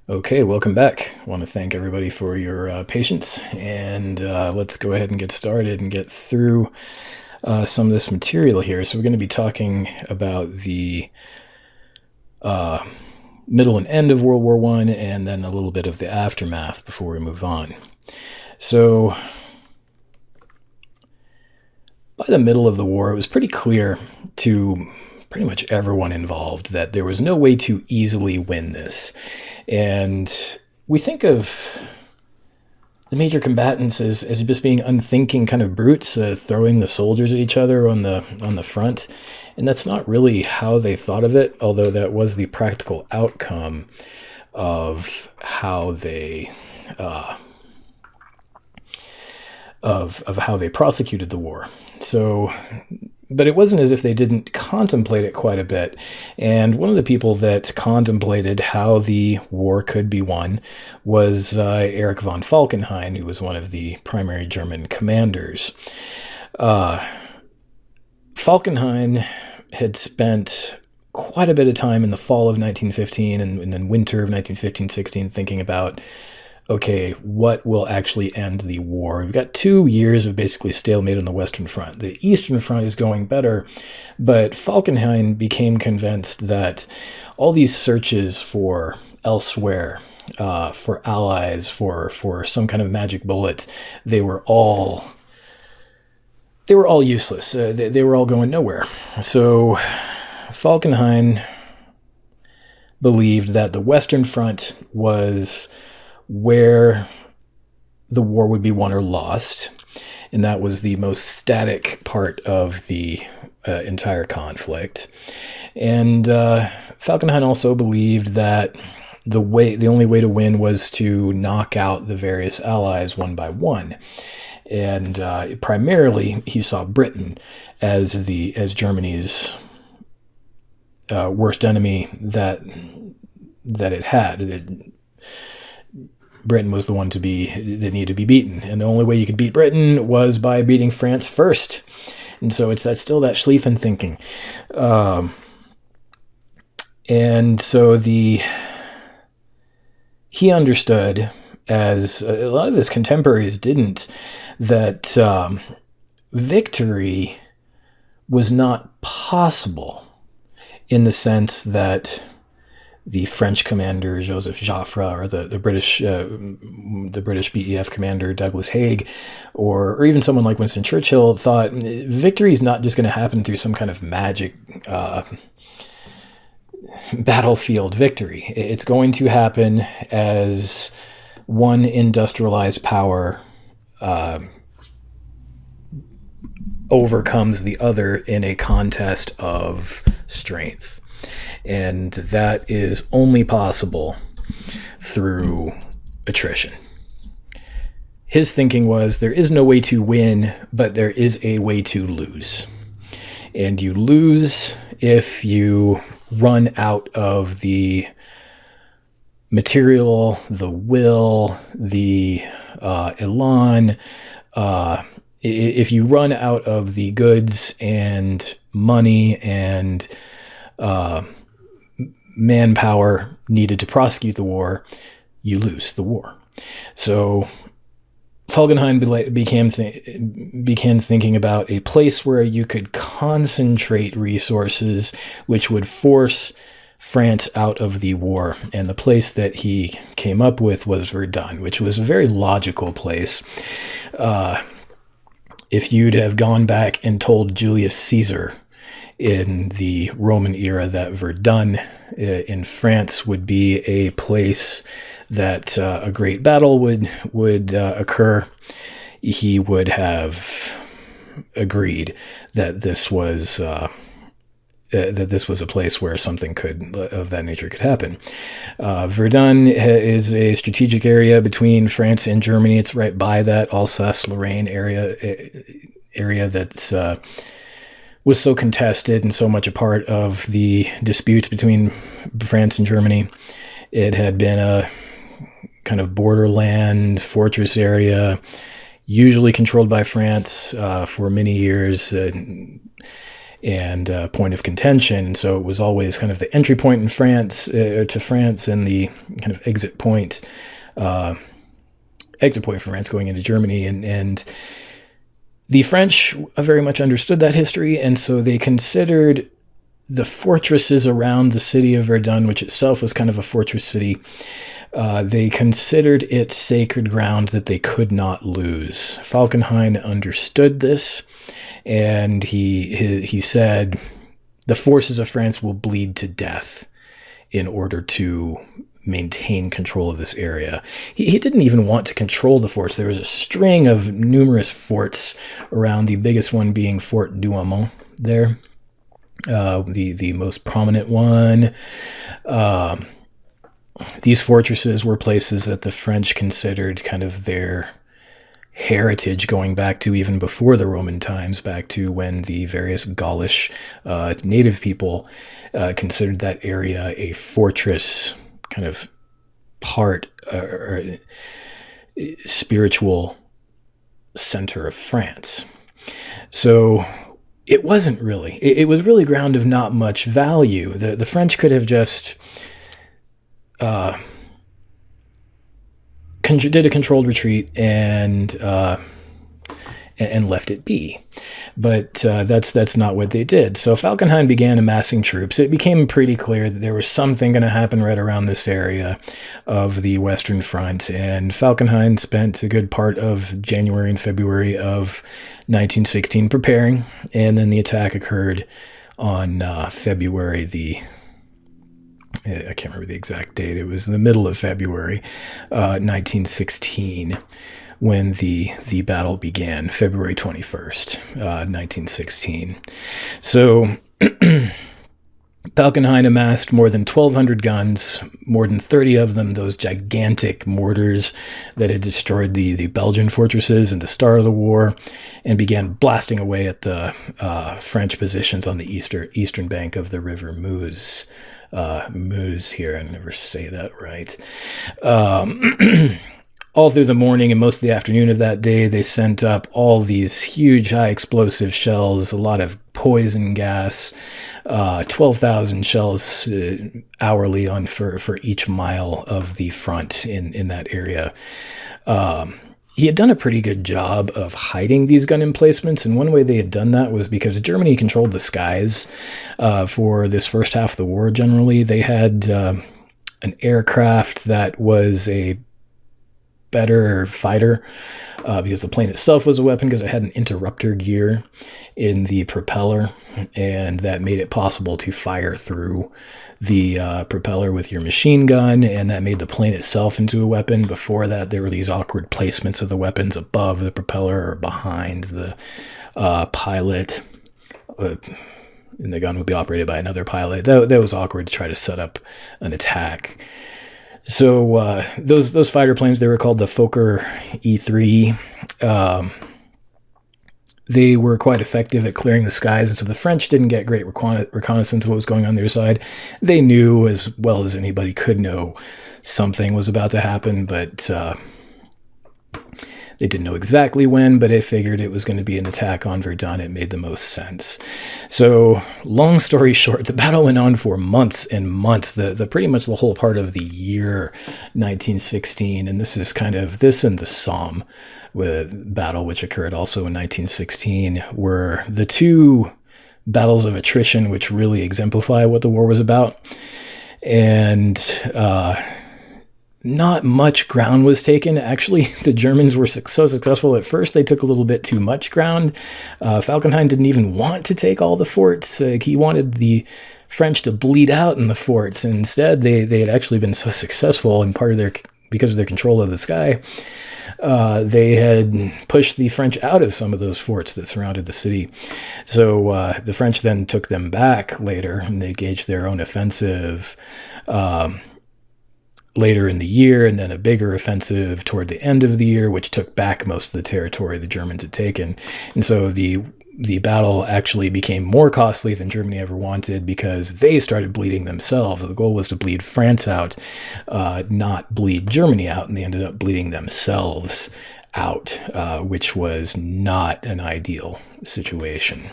Okay, welcome back. I want to thank everybody for your patience, and let's go ahead and get started and get through some of this material here. So we're going to be talking about the middle and end of World War I, and then a little bit of the aftermath before we move on. So by the middle of the war, it was pretty clear to pretty much everyone involved that there was no way to easily win this. And we think of the major combatants as just being unthinking kind of brutes, throwing the soldiers at each other on the front. And that's not really how they thought of it, although that was the practical outcome of how they of how they prosecuted the war. So, but it wasn't as if they didn't contemplate it quite a bit. And one of the people that contemplated how the war could be won was Erich von Falkenhayn, who was one of the primary German commanders. Falkenhayn had spent quite a bit of time in the fall of 1915 and then winter of 1915-16 thinking about, okay, what will actually end the war? We've got 2 years of basically stalemate on the Western Front. The Eastern Front is going better, but Falkenhayn became convinced that all these searches for elsewhere, for allies, for some kind of magic bullet, they were all useless. They were all going nowhere. So Falkenhayn believed that the Western Front was where the war would be won or lost, and that was the most static part of the entire conflict. And Falkenhayn also believed that the only way to win was to knock out the various allies one by one. And primarily, he saw Britain as Germany's worst enemy that it had. Britain was the one that needed to be beaten, and the only way you could beat Britain was by beating France first. And so it's still that Schlieffen thinking, and so he understood, as a lot of his contemporaries didn't, that victory was not possible in the sense that the French commander Joseph Joffre, or the British BEF commander Douglas Haig, or even someone like Winston Churchill thought victory is not just going to happen through some kind of magic battlefield victory. It's going to happen as one industrialized power overcomes the other in a contest of strength. And that is only possible through attrition. His thinking was there is no way to win, but there is a way to lose. And you lose if you run out of the material, the will, the elan. If you run out of the goods and money and manpower needed to prosecute the war, you lose the war. So Falkenhayn began thinking about a place where you could concentrate resources, which would force France out of the war. And the place that he came up with was Verdun, which was a very logical place. If you'd have gone back and told Julius Caesar in the Roman era that Verdun in France would be a place that a great battle would occur, he would have agreed that this was a place where something of that nature could happen. Verdun is a strategic area between France and Germany. It's right by that Alsace-Lorraine area that's was so contested and so much a part of the disputes between France and Germany. It had been a kind of borderland fortress area, usually controlled by France for many years. and point of contention. And so it was always kind of the entry point in France to France, and the kind of exit point for France going into Germany. And the French very much understood that history, and so they considered the fortresses around the city of Verdun, which itself was kind of a fortress city, they considered it sacred ground that they could not lose. Falkenhayn understood this, and he said, the forces of France will bleed to death in order to maintain control of this area. He didn't even want to control the forts. There was a string of numerous forts around, the biggest one being Fort Douaumont there. The most prominent one. These fortresses were places that the French considered kind of their heritage, going back to even before the Roman times, back to when the various Gaulish native people considered that area a fortress kind of part or spiritual center of France. So it wasn't really. It was really ground of not much value. The French could have just did a controlled retreat and left it be. But that's not what they did. So Falkenhayn began amassing troops. It became pretty clear that there was something going to happen right around this area of the Western Front. And Falkenhayn spent a good part of January and February of 1916 preparing. And then the attack occurred on February I can't remember the exact date. It was in the middle of February 1916. When the battle began, February 21st, 1916. So Falkenhayn amassed more than 1,200 guns, more than 30 of them those gigantic mortars that had destroyed the Belgian fortresses at the start of the war, and began blasting away at the French positions on the eastern bank of the river Meuse. Meuse here, I never say that right. All through the morning and most of the afternoon of that day, they sent up all these huge high explosive shells, a lot of poison gas, 12,000 shells hourly for each mile of the front in that area. He had done a pretty good job of hiding these gun emplacements, and one way they had done that was because Germany controlled the skies for this first half of the war generally. They had an aircraft that was a better fighter because the plane itself was a weapon, because it had an interrupter gear in the propeller, and that made it possible to fire through the propeller with your machine gun, and that made the plane itself into a weapon. Before that, there were these awkward placements of the weapons above the propeller or behind the pilot, and the gun would be operated by another pilot. That was awkward to try to set up an attack. So those fighter planes, they were called the Fokker E-3. They were quite effective at clearing the skies, and so the French didn't get great reconnaissance of what was going on their side. They knew as well as anybody could know something was about to happen, but they didn't know exactly when, but they figured it was going to be an attack on Verdun. It made the most sense. So, long story short, the battle went on for months and months, the pretty much the whole part of the year 1916, and this is kind of this and the Somme battle, which occurred also in 1916, were the two battles of attrition which really exemplify what the war was about. And not much ground was taken. Actually, the Germans were so successful at first, they took a little bit too much ground. Falkenhayn didn't even want to take all the forts. He wanted the French to bleed out in the forts. And instead, they had actually been so successful, and because of their control of the sky, they had pushed the French out of some of those forts that surrounded the city. So the French then took them back later, and they gauged their own offensive later in the year, and then a bigger offensive toward the end of the year, which took back most of the territory the Germans had taken. And so the battle actually became more costly than Germany ever wanted, because they started bleeding themselves. The goal was to bleed France out, not bleed Germany out, and they ended up bleeding themselves out, which was not an ideal situation.